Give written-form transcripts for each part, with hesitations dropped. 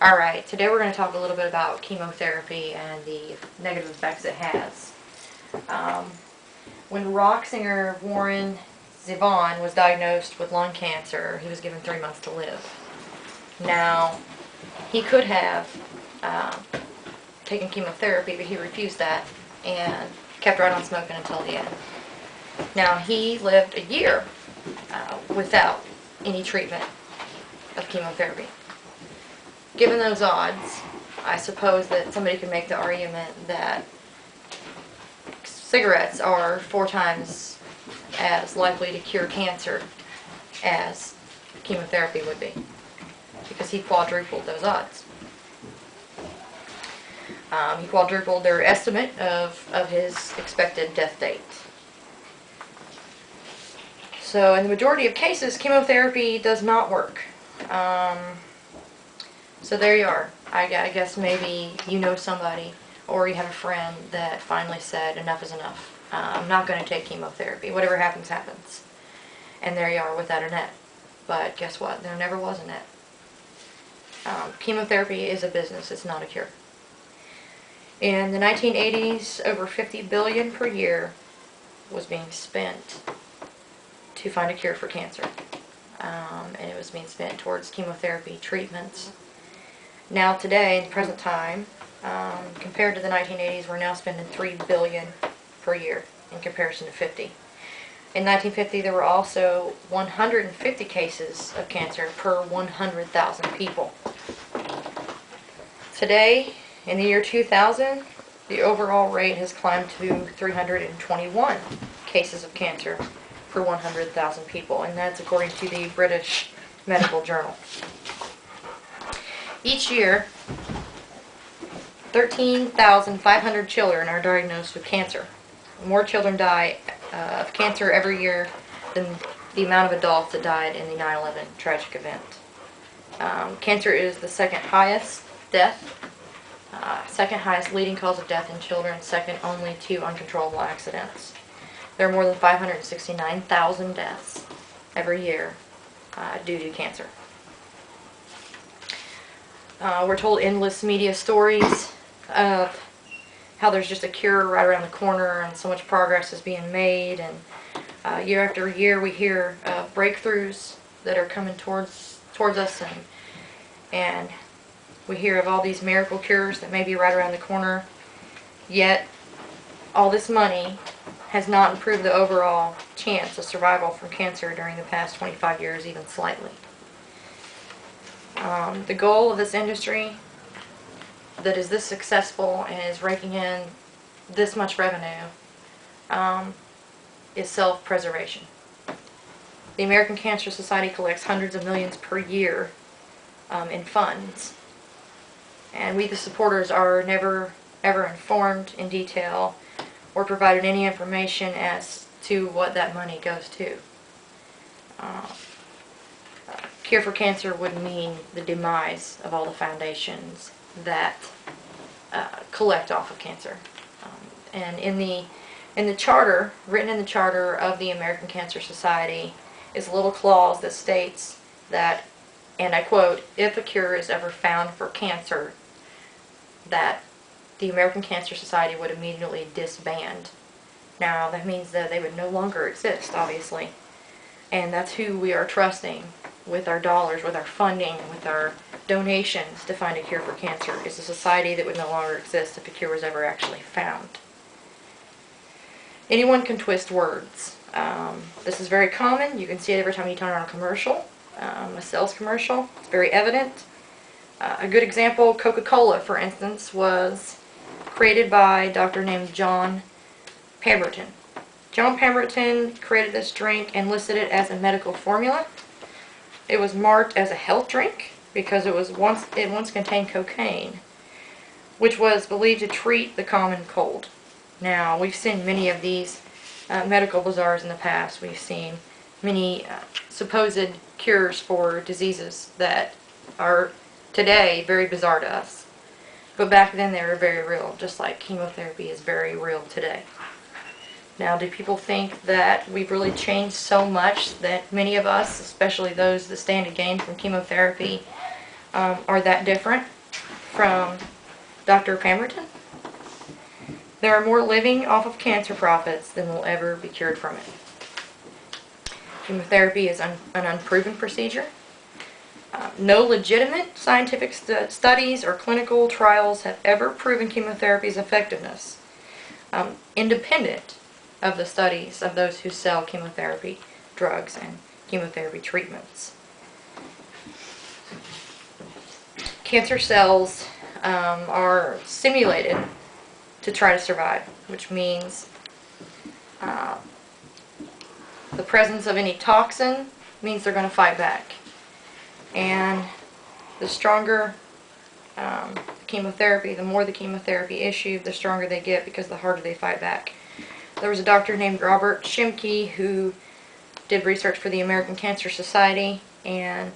Alright, today we're going to talk a little bit about chemotherapy and the negative effects it has. When rock singer Warren Zevon was diagnosed with lung cancer, he was given 3 months to live. Now, he could have taken chemotherapy, but he refused that and kept right on smoking until the end. Now, he lived a year without any treatment of chemotherapy. Given those odds, I suppose that somebody could make the argument that cigarettes are 4 times as likely to cure cancer as chemotherapy would be, because he quadrupled those odds. He quadrupled their estimate of his expected death date. So in the majority of cases, chemotherapy does not work. So there you are. I guess maybe you know somebody or you have a friend that finally said enough is enough. I'm not going to take chemotherapy. Whatever happens, happens. And there you are without a net. But guess what? There never was a net. Chemotherapy is a business. It's not a cure. In the 1980s, over $50 billion per year was being spent to find a cure for cancer. And it was being spent towards chemotherapy treatments. Now today, in the present time, compared to the 1980s, we're now spending $3 billion per year in comparison to 50. In 1950, there were also 150 cases of cancer per 100,000 people. Today, in the year 2000, the overall rate has climbed to 321 cases of cancer per 100,000 people, and that's according to the British Medical Journal. Each year, 13,500 children are diagnosed with cancer. More children die of cancer every year than the amount of adults that died in the 9/11 tragic event. Cancer is the second highest leading cause of death in children, second only to uncontrollable accidents. There are more than 569,000 deaths every year due to cancer. We're told endless media stories of how there's just a cure right around the corner and so much progress is being made, and year after year we hear of breakthroughs that are coming towards us, and we hear of all these miracle cures that may be right around the corner, yet all this money has not improved the overall chance of survival from cancer during the past 25 years even slightly. The goal of this industry that is this successful and is raking in this much revenue is self-preservation. The American Cancer Society collects hundreds of millions per year in funds, and we the supporters are never ever informed in detail or provided any information as to what that money goes to. Cure for cancer would mean the demise of all the foundations that collect off of cancer. And in the charter, written in the charter of the American Cancer Society, is a little clause that states that, and I quote, if a cure is ever found for cancer, that the American Cancer Society would immediately disband. Now, that means that they would no longer exist, obviously. And that's who we are trusting with our dollars, with our funding, with our donations to find a cure for cancer. Is a society that would no longer exist if a cure was ever actually found. Anyone can twist words. This is very common. You can see it every time you turn on a commercial, a sales commercial. It's very evident. A good example, Coca-Cola, for instance, was created by a doctor named John Pemberton. John Pemberton created this drink and listed it as a medical formula. It was marked as a health drink because it once contained cocaine, which was believed to treat the common cold. Now, we've seen many of these medical bazaars in the past. We've seen many supposed cures for diseases that are today very bizarre to us. But back then they were very real, just like chemotherapy is very real today. Now, do people think that we've really changed so much that many of us, especially those that stand to gain from chemotherapy, are that different from Dr. Pemberton. There are more living off of cancer profits than will ever be cured from it. Chemotherapy is an unproven procedure. No legitimate scientific studies or clinical trials have ever proven chemotherapy's effectiveness, independent of the studies of those who sell chemotherapy drugs and chemotherapy treatments. Cancer cells are stimulated to try to survive, which means the presence of any toxin means they're going to fight back. And the stronger chemotherapy, the more the chemotherapy issued, the stronger they get because the harder they fight back. There was a doctor named Robert Shimke who did research for the American Cancer Society, and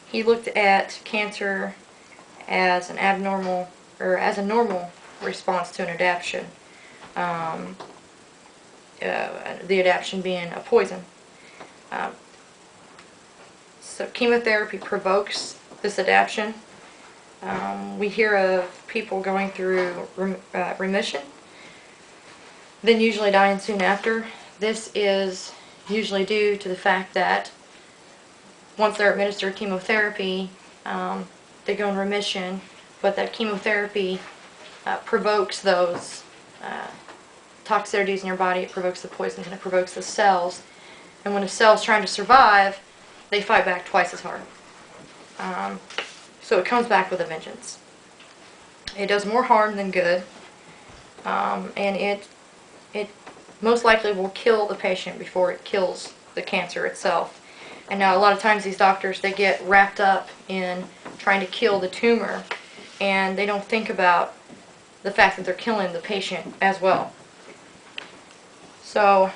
he looked at cancer as an abnormal, or as a normal response to an adaptation. The adaptation being a poison. So chemotherapy provokes this adaptation. We hear of people going through remission, then usually dying soon after. This is usually due to the fact that once they're administered chemotherapy, they go in remission, but that chemotherapy provokes those toxicities in your body. It provokes the poisons and it provokes the cells. And when a cell's trying to survive, they fight back twice as hard. So it comes back with a vengeance. It does more harm than good, and it most likely will kill the patient before it kills the cancer itself. And now a lot of times these doctors, they get wrapped up in trying to kill the tumor, and they don't think about the fact that they're killing the patient as well. So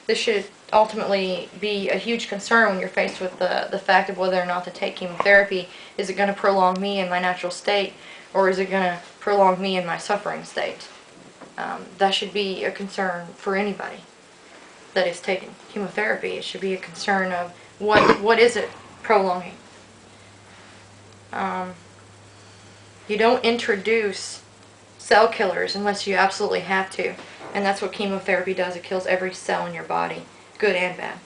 this should ultimately be a huge concern when you're faced with the fact of whether or not to take chemotherapy. Is it going to prolong me in my natural state, or is it going to prolong me in my suffering state? That should be a concern for anybody that is taking chemotherapy. It should be a concern of what is it prolonging. You don't introduce cell killers unless you absolutely have to, and that's what chemotherapy does. It kills every cell in your body, good and bad.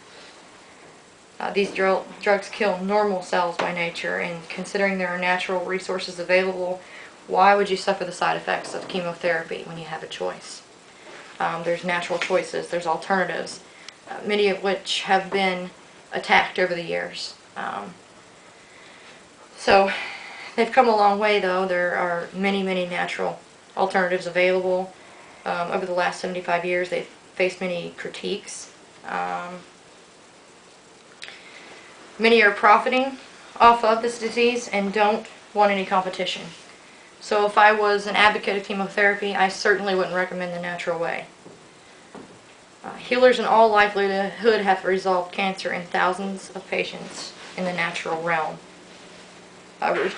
These drugs kill normal cells by nature, and considering there are natural resources available, why would you suffer the side effects of chemotherapy when you have a choice? There's natural choices, there's alternatives, many of which have been attacked over the years. So they've come a long way, though. There are many, many natural alternatives available. Over the last 75 years, they've faced many critiques. Many are profiting off of this disease and don't want any competition. So if I was an advocate of chemotherapy, I certainly wouldn't recommend the natural way. Healers in all likelihood have resolved cancer in thousands of patients in the natural realm. A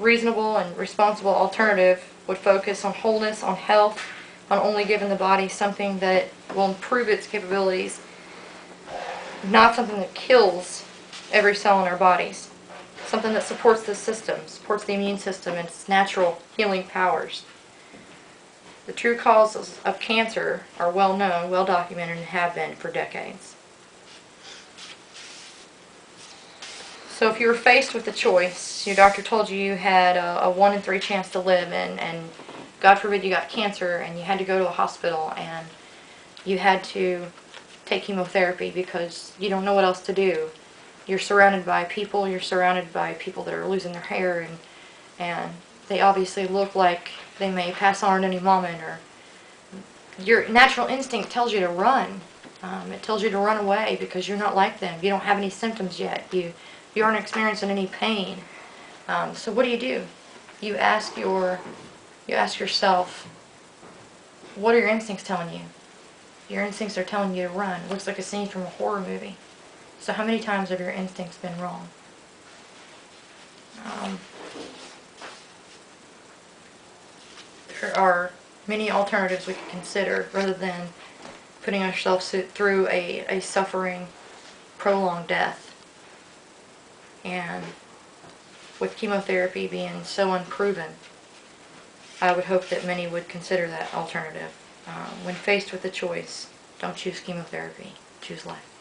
reasonable and responsible alternative would focus on wholeness, on health, on only giving the body something that will improve its capabilities, not something that kills every cell in our bodies. Something that supports the system, supports the immune system and its natural healing powers. The true causes of cancer are well known, well documented, and have been for decades. So if you were faced with a choice, your doctor told you you had a 1 in 3 chance to live, and God forbid you got cancer and you had to go to a hospital and you had to take chemotherapy because you don't know what else to do. You're surrounded by people that are losing their hair, and they obviously look like they may pass on at any moment, or your natural instinct tells you to run. It tells you to run away because you're not like them. You don't have any symptoms yet. You aren't experiencing any pain. So what do? You ask yourself, what are your instincts telling you? Your instincts are telling you to run. It looks like a scene from a horror movie. So how many times have your instincts been wrong? There are many alternatives we can consider rather than putting ourselves through a suffering, prolonged death. And with chemotherapy being so unproven, I would hope that many would consider that alternative. When faced with a choice, don't choose chemotherapy, choose life.